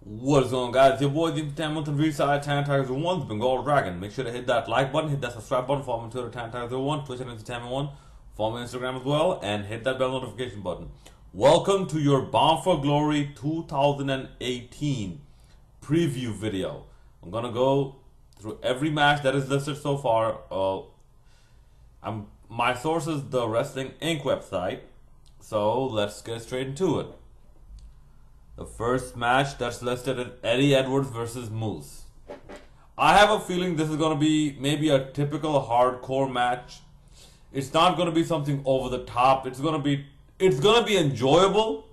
What is going on, guys? Your boy, the Entertainment and Reside Tan Tiger 1's Bengal Dragon. Make sure to hit that like button, hit that subscribe button, follow me on Twitter, Tan Tiger 1, Twitch and Entertainment 1, follow me on Instagram as well, and hit that bell notification button. Welcome to your Bound for Glory 2018 preview video. I'm gonna go through every match that is listed so far. My source is the Wrestling Inc. website, so let's get straight into it. The first match that's listed is Eddie Edwards versus Moose. I have a feeling this is going to be maybe a typical hardcore match. It's not going to be something over the top. It's going to be enjoyable.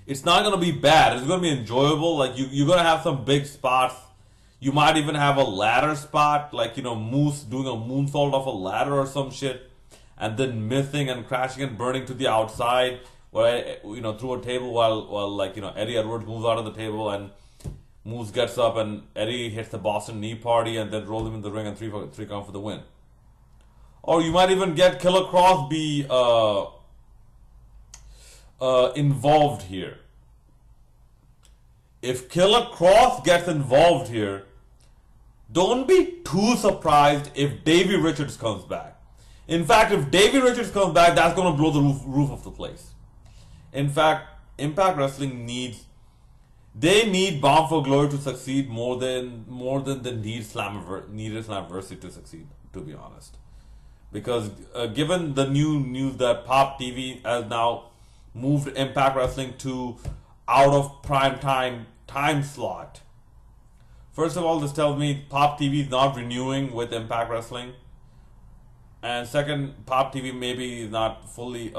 It's not going to be bad. It's going to be enjoyable. Like you're going to have some big spots. You might even have a ladder spot, like Moose doing a moonsault off a ladder or some shit, and then missing and crashing and burning to the outside. Where through a table while Eddie Edwards moves out of the table and Moose gets up and Eddie hits the Boston Knee Party and then rolls him in the ring and three count for the win. Or you might even get Killer Kross be involved here. If Killer Kross gets involved here, don't be too surprised if Davey Richards comes back. In fact, if Davey Richards comes back, that's going to blow the roof off the place. In fact, Impact Wrestling need Bound for Glory to succeed more than they needed Slammiversary to succeed, to be honest. Because given the new news that Pop TV has now moved Impact Wrestling to out of prime time slot. First of all, this tells me Pop TV is not renewing with Impact Wrestling. And second, Pop TV maybe is not fully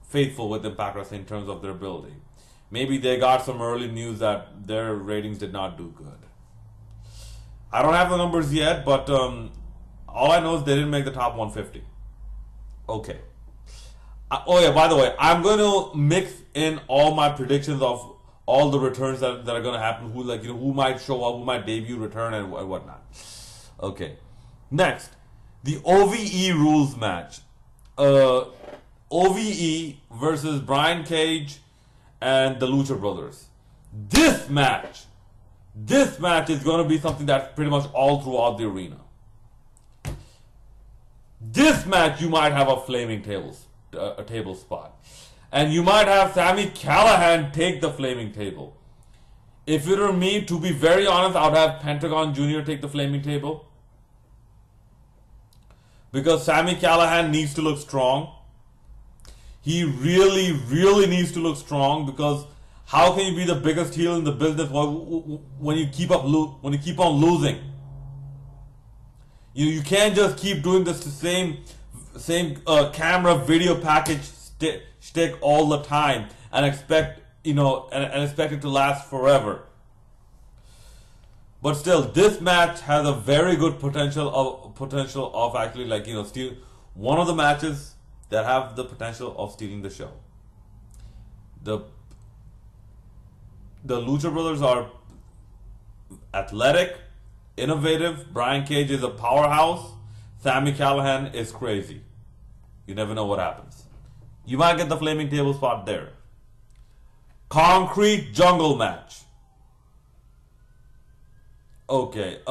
faithful with Impact Wrestling in terms of their ability. Maybe they got some early news that their ratings did not do good. I don't have the numbers yet, but all I know is they didn't make the top 150. Okay. Oh yeah, by the way, I'm going to mix in all my predictions of all the returns that are going to happen, who might show up, who might debut, return, and whatnot. Okay. Next, the OVE rules match. OVE versus Brian Cage and the Lucha Brothers. This match is going to be something that's pretty much all throughout the arena. This match, you might have a flaming a table spot. And you might have Sami Callihan take the flaming table. If it were me, to be very honest, I would have Pentagon Jr. take the flaming table. Because Sami Callihan needs to look strong. He really, really needs to look strong, because how can you be the biggest heel in the business when you keep on losing? You can't just keep doing this same camera video package stick all the time and expect it to last forever. But still, this match has a very good potential of actually steal one of the matches that have the potential of stealing the show. The Lucha Brothers are athletic, innovative. Brian Cage is a powerhouse. Sami Callihan is crazy. You never know what happens. You might get the flaming table spot there. Concrete Jungle match. Okay,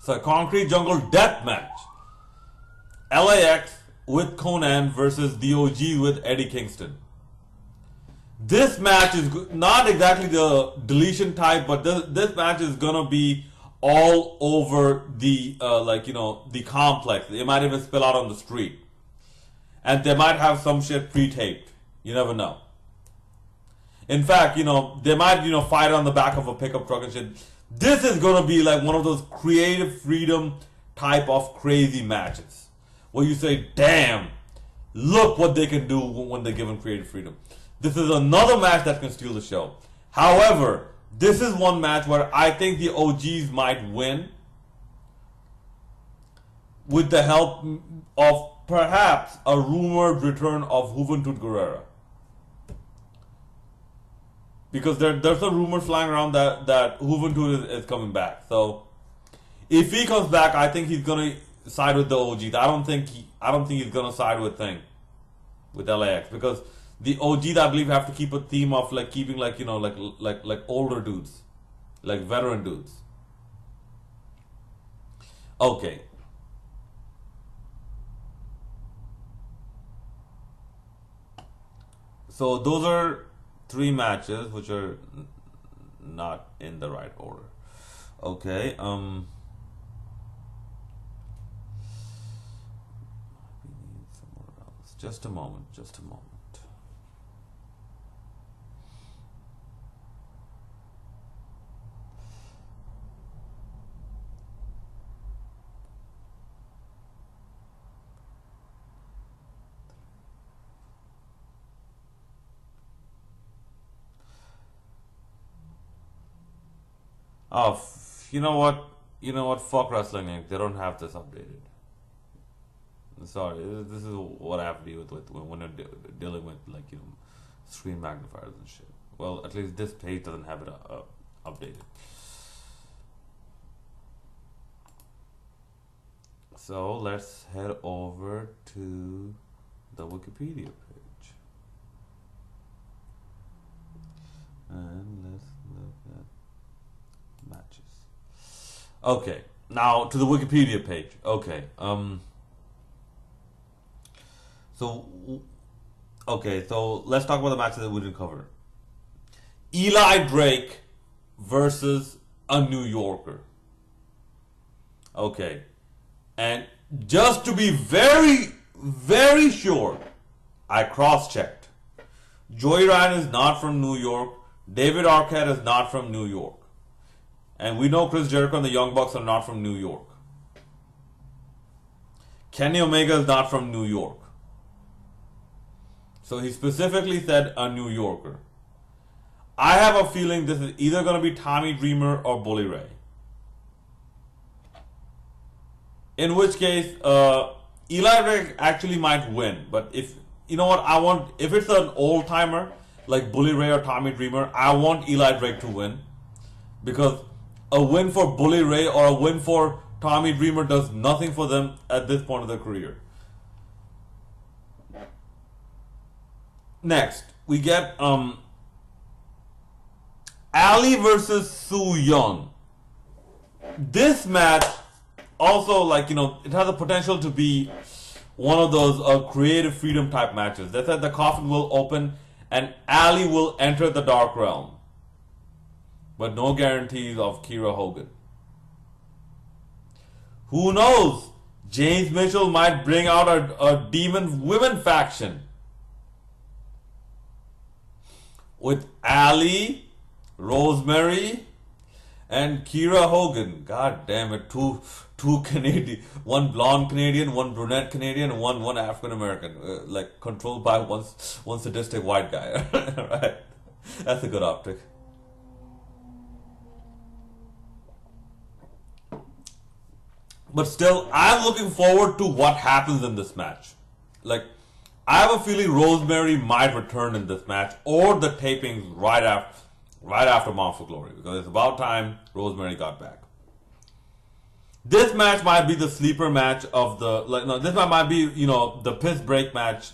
so Concrete Jungle death match. LAX with Conan versus the OG with Eddie Kingston. This match is not exactly the deletion type, but this match is gonna be all over the the complex. It might even spill out on the street, and they might have some shit pre-taped. You never know. In fact, they might fight on the back of a pickup truck and shit. This is gonna be like one of those creative freedom type of crazy matches where you say, damn, look what they can do when they're given creative freedom. This is another match that can steal the show. However, this is one match where I think the OGs might win with the help of perhaps a rumored return of Juventud Guerrera. Because there's a rumor flying around that Juventud is coming back. So if he comes back, I think he's gonna side with the OGs. I don't think he's gonna side with Thing. with LAX because the OGs I believe have to keep a theme of like keeping like like older dudes, like veteran dudes. Okay. So those are three matches which are not in the right order. Okay. We need somewhere else. Just a moment. Just a moment. Oh, you know what? You know what? Fuck Wrestling Inc. They don't have this updated. Sorry, this is what I have to deal with when I'm dealing with like screen magnifiers and shit. Well, at least this page doesn't have it updated. So let's head over to the Wikipedia page and let's look at matches. Okay, now to the Wikipedia page. Okay, so let's talk about the matches that we didn't cover. Eli Drake versus a New Yorker. Okay, and just to be very, very sure, I cross-checked. Joey Ryan is not from New York. David Arquette is not from New York. And we know Chris Jericho and the Young Bucks are not from New York. Kenny Omega is not from New York. So he specifically said a New Yorker. I have a feeling this is either going to be Tommy Dreamer or Bully Ray. In which case, Eli Drake actually might win. But if you know what, if it's an old timer like Bully Ray or Tommy Dreamer, I want Eli Drake to win because a win for Bully Ray or a win for Tommy Dreamer does nothing for them at this point of their career. Next, we get Ali versus Su Yung. This match also, like, it has the potential to be one of those creative freedom type matches. They said the coffin will open and Ali will enter the Dark Realm. But no guarantees of Kiera Hogan. Who knows? James Mitchell might bring out a Demon Women faction. With Ali, Rosemary, and Kiera Hogan. God damn it, two Canadian, one blonde Canadian, one brunette Canadian, and one African American, like controlled by one sadistic white guy. Right? That's a good optic. But still, I'm looking forward to what happens in this match. Like, I have a feeling Rosemary might return in this match, or the tapings right after Bound for Glory, because it's about time Rosemary got back. This match might be the sleeper match of this might be the piss break match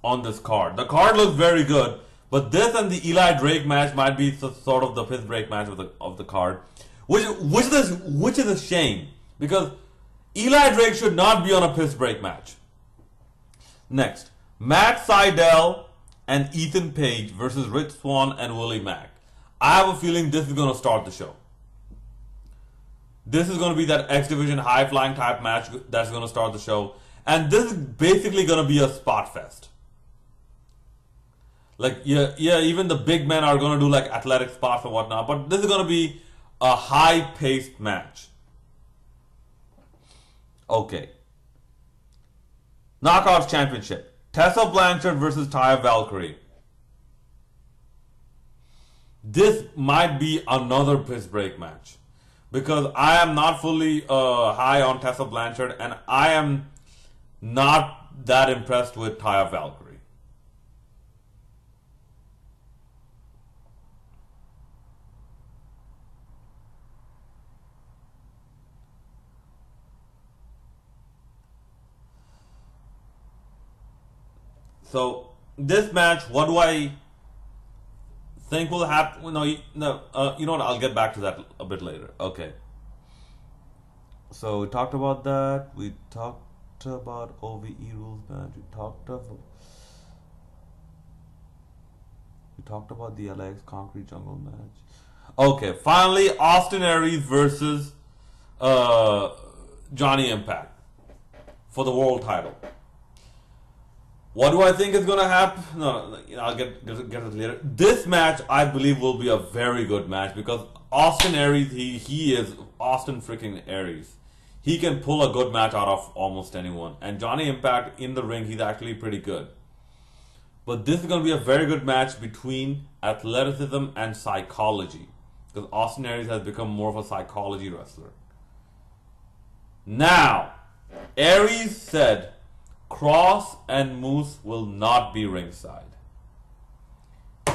on this card. The card looks very good, but this and the Eli Drake match might be sort of the piss break match of the card, which is a shame because Eli Drake should not be on a piss break match. Next, Matt Sydal and Ethan Page versus Rich Swann and Willie Mack. I have a feeling this is going to start the show. This is going to be that X Division high flying type match that's going to start the show. And this is basically going to be a spot fest. Like, yeah, even the big men are going to do like athletic spots and whatnot. But this is going to be a high paced match. Okay. Knockouts Championship. Tessa Blanchard versus Taya Valkyrie. This might be another piss break match. Because I am not fully high on Tessa Blanchard and I am not that impressed with Taya Valkyrie. So this match, what do I think will happen? No, you know what? I'll get back to that a bit later. Okay. So we talked about that. We talked about OVE rules match. We talked about the LAX Concrete Jungle match. Okay, finally, Austin Aries versus Johnny Impact for the world title. What do I think is gonna happen? No, I'll get it later. This match, I believe, will be a very good match because Austin Aries, he is Austin freaking Aries. He can pull a good match out of almost anyone. And Johnny Impact in the ring, he's actually pretty good. But this is going to be a very good match between athleticism and psychology. Because Austin Aries has become more of a psychology wrestler. Now, Aries said Cross and Moose will not be ringside.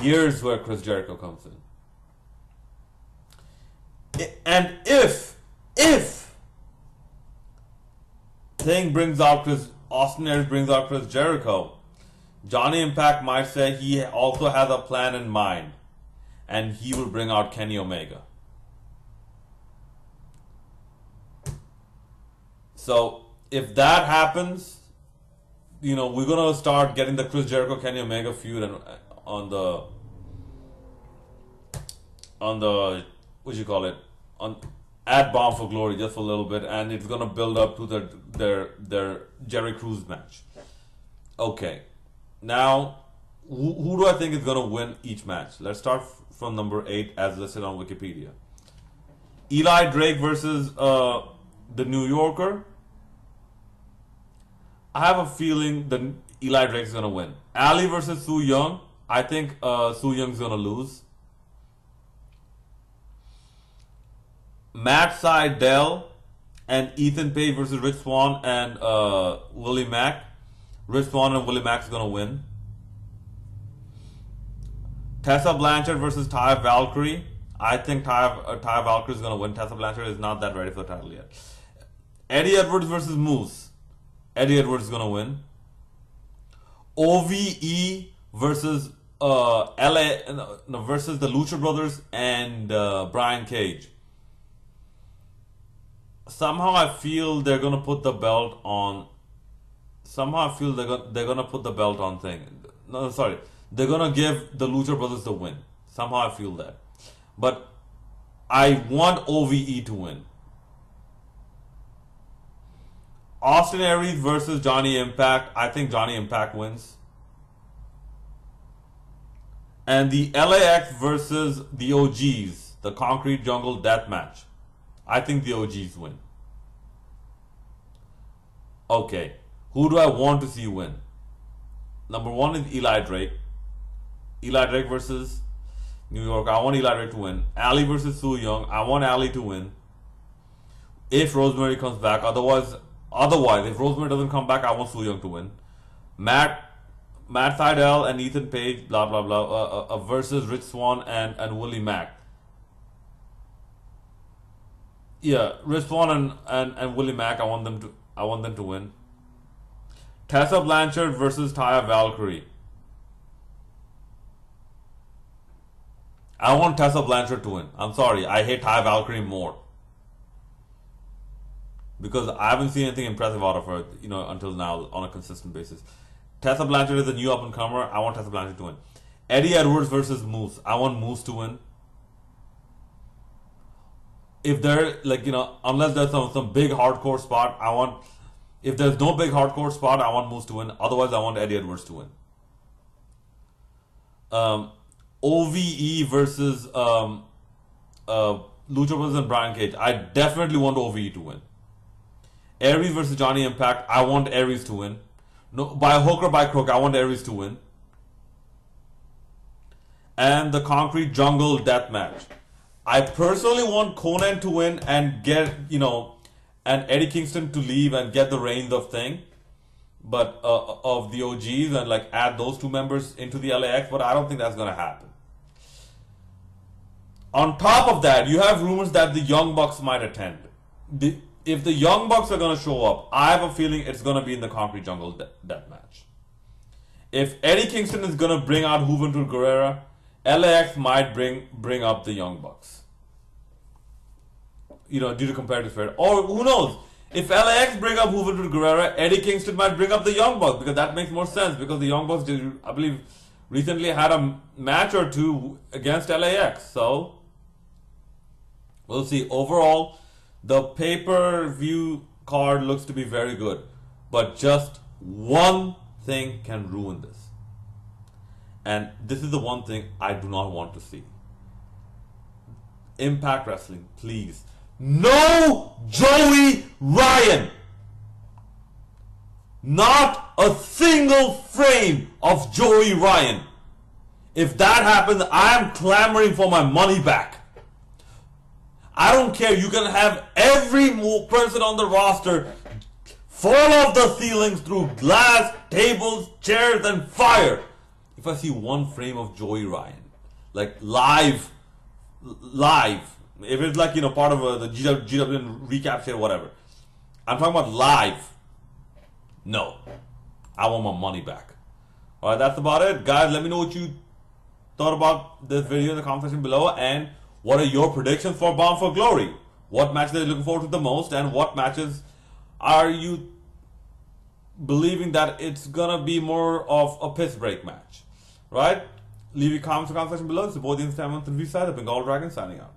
Here's where Chris Jericho comes in. And if Austin Aries brings out Chris Jericho, Johnny Impact might say he also has a plan in mind, and he will bring out Kenny Omega. So if that happens, we're gonna start getting the Chris Jericho Kenny Omega feud and on the what you call it, on at Bound for Glory just for a little bit, and it's gonna build up to their Jerry Cruz match. Okay, now who do I think is gonna win each match? Let's start from number 8 as listed on Wikipedia. Eli Drake versus the New Yorker. I have a feeling that Eli Drake is gonna win. Ali versus Su Yung. I think Su Young's gonna lose. Matt Sydal and Ethan Page versus Rich Swann and Willie Mack. Rich Swann and Willie Mack's gonna win. Tessa Blanchard versus Taya Valkyrie. I think Taya Valkyrie is gonna win. Tessa Blanchard is not that ready for the title yet. Eddie Edwards versus Moose. Eddie Edwards is gonna win. OVE versus versus the Lucha Brothers and Brian Cage. Somehow I feel they're gonna put the belt on. Somehow I feel they're gonna put the belt on thing. No, sorry, they're gonna give the Lucha Brothers the win. Somehow I feel that, but I want OVE to win. Austin Aries versus Johnny Impact. I think Johnny Impact wins. And the LAX versus the OGs, the Concrete Jungle Death Match. I think the OGs win. Okay, who do I want to see win? Number 1 is Eli Drake. Eli Drake versus New York. I want Eli Drake to win. Ali versus Su Yung. I want Ali to win. If Rosemary comes back, otherwise, if Rosemary doesn't come back, I want Su Yung to win. Matt Sydal and Ethan Page, blah blah blah, versus Rich Swann and Willie Mack. Yeah, Rich Swann and Willie Mack. I want them to win. Tessa Blanchard versus Taya Valkyrie. I want Tessa Blanchard to win. I'm sorry, I hate Taya Valkyrie more. Because I haven't seen anything impressive out of her, until now on a consistent basis. Tessa Blanchard is a new up-and-comer. I want Tessa Blanchard to win. Eddie Edwards versus Moose. I want Moose to win. If there, unless there's some big hardcore spot, if there's no big hardcore spot, I want Moose to win. Otherwise, I want Eddie Edwards to win. OVE versus Lucha Brothers and Brian Cage. I definitely want OVE to win. Aries versus Johnny Impact. I want Aries to win. No, by hook or by crook, I want Aries to win. And the Concrete Jungle Death Match. I personally want Conan to win and get, and Eddie Kingston to leave and get the reins of thing, but of the OGs and add those 2 members into the LAX, but I don't think that's gonna happen. On top of that, you have rumors that the Young Bucks might attend. If the Young Bucks are gonna show up, I have a feeling it's gonna be in the Concrete Jungle Death Match. if Eddie Kingston is gonna bring out Juventud Guerrera, LAX might bring up the Young Bucks. You know, due to comparative threat. Or who knows? If LAX bring up Juventud Guerrera, Eddie Kingston might bring up the Young Bucks, because that makes more sense, because the Young Bucks did, I believe, recently had a match or two against LAX. So we'll see. Overall, the pay-per-view card looks to be very good, but just one thing can ruin this, and this is the one thing I do not want to see. Impact Wrestling, please, no Joey Ryan. Not a single frame of Joey Ryan. If that happens, I am clamoring for my money back. I don't care. You can have every person on the roster fall off the ceilings through glass, tables, chairs, and fire. If I see one frame of Joey Ryan, like live, if it's like, you know, part of the GW recap shit or whatever, I'm talking about live. No, I want my money back. Alright, that's about it. Guys, let me know what you thought about this video in the comment section below, and what are your predictions for Bound for Glory? What matches are you looking forward to the most, and what matches are you believing that it's gonna be more of a piss break match? Right? Leave your comments in the comment section below. Support the Instagram and review side. The Bengal Dragon signing out.